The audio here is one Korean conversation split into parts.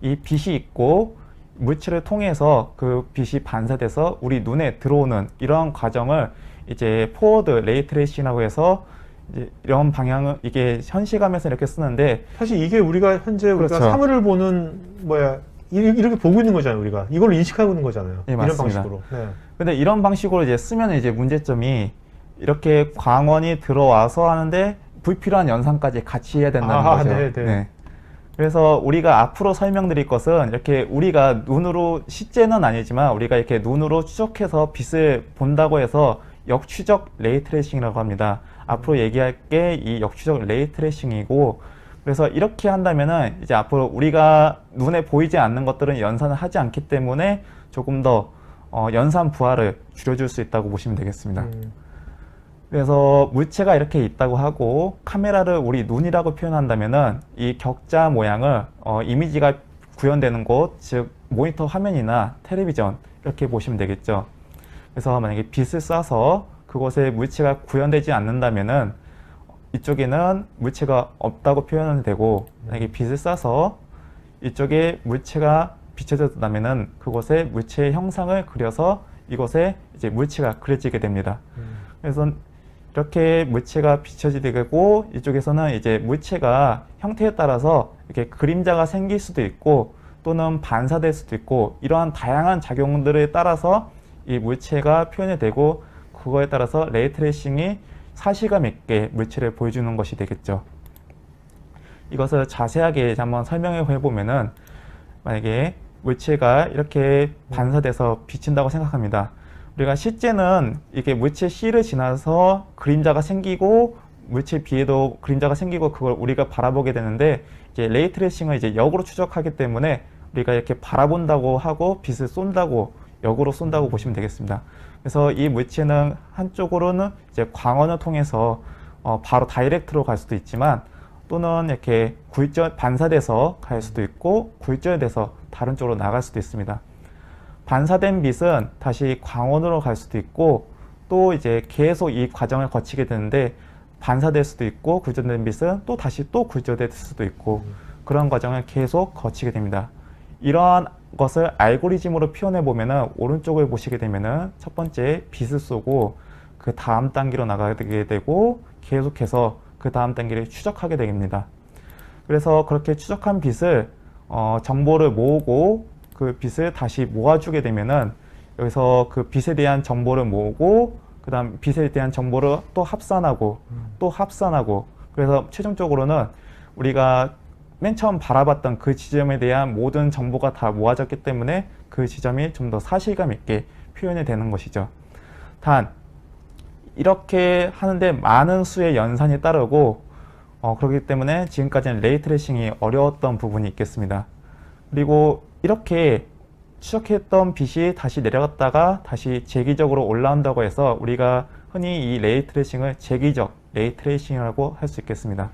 이 빛이 있고 물체를 통해서 그 빛이 반사돼서 우리 눈에 들어오는 이러한 과정을 이제 포워드 레이 트레이싱이라고 해서 이제 이런 방향은 이게 현실감에서 이렇게 쓰는데 사실 이게 우리가 현재 우리가 그렇죠. 사물을 보는 이렇게 보고 있는 거잖아요. 우리가 이걸로 인식하고 있는 거잖아요. 네, 이런 맞습니다. 방식으로. 네. 근데 이런 방식으로 이제 쓰면 이제 문제점이 이렇게 광원이 들어와서 하는데 불필요한 연산까지 같이 해야 된다는 거죠. 네. 네. 그래서 우리가 앞으로 설명드릴 것은 이렇게 우리가 눈으로 실제는 아니지만 우리가 이렇게 눈으로 추적해서 빛을 본다고 해서 역추적 레이 트레이싱이라고 합니다. 앞으로 얘기할 게 이 역추적 레이 트레이싱이고, 그래서 이렇게 한다면은 이제 앞으로 우리가 눈에 보이지 않는 것들은 연산을 하지 않기 때문에 조금 더 연산 부하를 줄여줄 수 있다고 보시면 되겠습니다. 그래서 물체가 이렇게 있다고 하고 카메라를 우리 눈이라고 표현한다면은 이 격자 모양을 이미지가 구현되는 곳, 즉 모니터 화면이나 텔레비전 이렇게 보시면 되겠죠. 그래서 만약에 빛을 쏴서 그곳에 물체가 구현되지 않는다면은 이쪽에는 물체가 없다고 표현은 되고, 만약에 빛을 쏴서 이쪽에 물체가 비춰졌다면은 그곳에 물체의 형상을 그려서 이곳에 이제 물체가 그려지게 됩니다. 그래서 이렇게 물체가 비춰지게 되고, 이쪽에서는 이제 물체가 형태에 따라서 이렇게 그림자가 생길 수도 있고 또는 반사될 수도 있고, 이러한 다양한 작용들에 따라서 이 물체가 표현이 되고, 그거에 따라서 레이 트레이싱이 사실감 있게 물체를 보여주는 것이 되겠죠. 이것을 자세하게 한번 설명해 보면은, 만약에 물체가 이렇게 반사돼서 비친다고 생각합니다. 우리가 실제는 이게 물체 C를 지나서 그림자가 생기고 물체 B에도 그림자가 생기고 그걸 우리가 바라보게 되는데, 이제 레이 트레이싱을 이제 역으로 추적하기 때문에 우리가 이렇게 바라본다고 하고 빛을 쏜다고, 역으로 쏜다고 보시면 되겠습니다. 그래서 이 물체는 한쪽으로는 이제 광원을 통해서 바로 다이렉트로 갈 수도 있지만, 또는 이렇게 반사돼서 갈 수도 있고 굴절돼서 다른 쪽으로 나갈 수도 있습니다. 반사된 빛은 다시 광원으로 갈 수도 있고, 또 이제 계속 이 과정을 거치게 되는데, 반사될 수도 있고 굴절된 빛은 또 다시 또 굴절될 수도 있고, 그런 과정을 계속 거치게 됩니다. 이러한 것을 알고리즘으로 표현해 보면은, 오른쪽을 보시게 되면은 첫 번째 빛을 쏘고 그 다음 단계로 나가게 되고 계속해서 그 다음 단계를 추적하게 됩니다. 그래서 그렇게 추적한 빛을 정보를 모으고 그 빛을 다시 모아주게 되면은, 여기서 그 빛에 대한 정보를 모으고 그 다음 빛에 대한 정보를 또 합산하고 또 합산하고, 그래서 최종적으로는 우리가 맨 처음 바라봤던 그 지점에 대한 모든 정보가 다 모아졌기 때문에 그 지점이 좀 더 사실감 있게 표현이 되는 것이죠. 단 이렇게 하는데 많은 수의 연산이 따르고 그렇기 때문에 지금까지는 레이 트레이싱이 어려웠던 부분이 있겠습니다. 그리고 이렇게 추적했던 빛이 다시 내려갔다가 다시 재기적으로 올라온다고 해서 우리가 흔히 이 레이 트레이싱을 재기적 레이 트레이싱이라고 할 수 있겠습니다.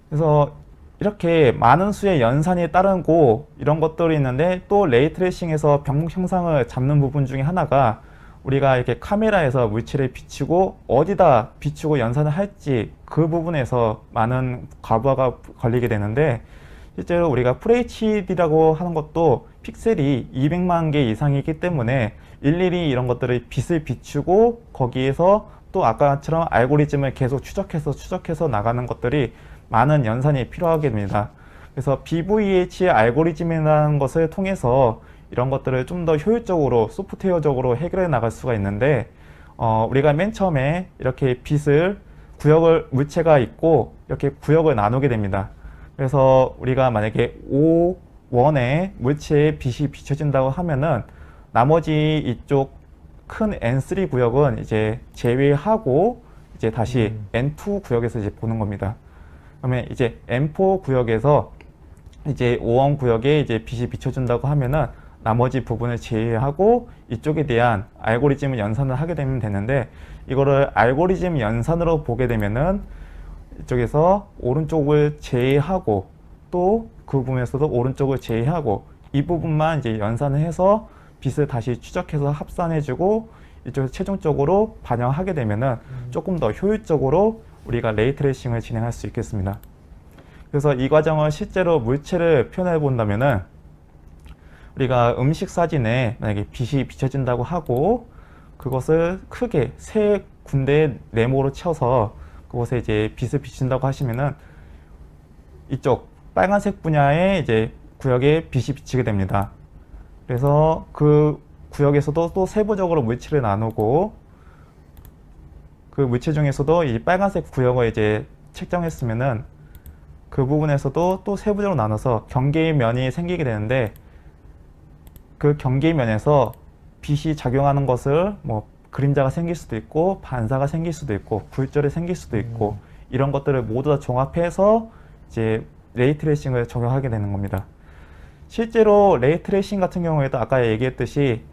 그래서 이렇게 많은 수의 연산이 따르고 이런 것들이 있는데, 또 레이 트레이싱에서 병목 형상을 잡는 부분 중에 하나가 우리가 이렇게 카메라에서 물체를 비추고 어디다 비추고 연산을 할지 그 부분에서 많은 과부하가 걸리게 되는데, 실제로 우리가 FHD라고 하는 것도 픽셀이 200만 개 이상이기 때문에 일일이 이런 것들을 빛을 비추고 거기에서 또 아까처럼 알고리즘을 계속 추적해서 나가는 것들이 많은 연산이 필요하게 됩니다. 그래서 BVH 알고리즘이라는 것을 통해서 이런 것들을 좀 더 효율적으로 소프트웨어적으로 해결해 나갈 수가 있는데, 우리가 맨 처음에 이렇게 빛을 물체가 있고 이렇게 구역을 나누게 됩니다. 그래서 우리가 만약에 O1에 물체에 빛이 비춰진다고 하면은 나머지 이쪽 큰 N3 구역은 이제 제외하고 이제 다시 N2 구역에서 이제 보는 겁니다. 그러면 이제 M4 구역에서 이제 O1 구역에 이제 빛이 비춰준다고 하면은 나머지 부분을 제외하고 이쪽에 대한 알고리즘 연산을 하게 되면 되는데, 이거를 알고리즘 연산으로 보게 되면은 이쪽에서 오른쪽을 제외하고 또 그 부분에서도 오른쪽을 제외하고 이 부분만 이제 연산을 해서 빛을 다시 추적해서 합산해주고 이쪽에서 최종적으로 반영하게 되면은 조금 더 효율적으로 우리가 레이 트레이싱을 진행할 수 있겠습니다. 그래서 이 과정을 실제로 물체를 표현해 본다면은 우리가 음식 사진에 만약에 빛이 비춰진다고 하고 그것을 크게 세 군데의 네모로 쳐서 그곳에 이제 빛을 비춘다고 하시면은 이쪽 빨간색 분야의 이제 구역에 빛이 비치게 됩니다. 그래서 그 구역에서도 또 세부적으로 물체를 나누고 그 물체 중에서도 이 빨간색 구역을 이제 책정했으면은 그 부분에서도 또 세부적으로 나눠서 경계의 면이 생기게 되는데 그 경계의 면에서 빛이 작용하는 것을 뭐 그림자가 생길 수도 있고 반사가 생길 수도 있고 굴절이 생길 수도 있고 이런 것들을 모두 다 종합해서 이제 레이트레이싱을 적용하게 되는 겁니다. 실제로 레이트레이싱 같은 경우에도 아까 얘기했듯이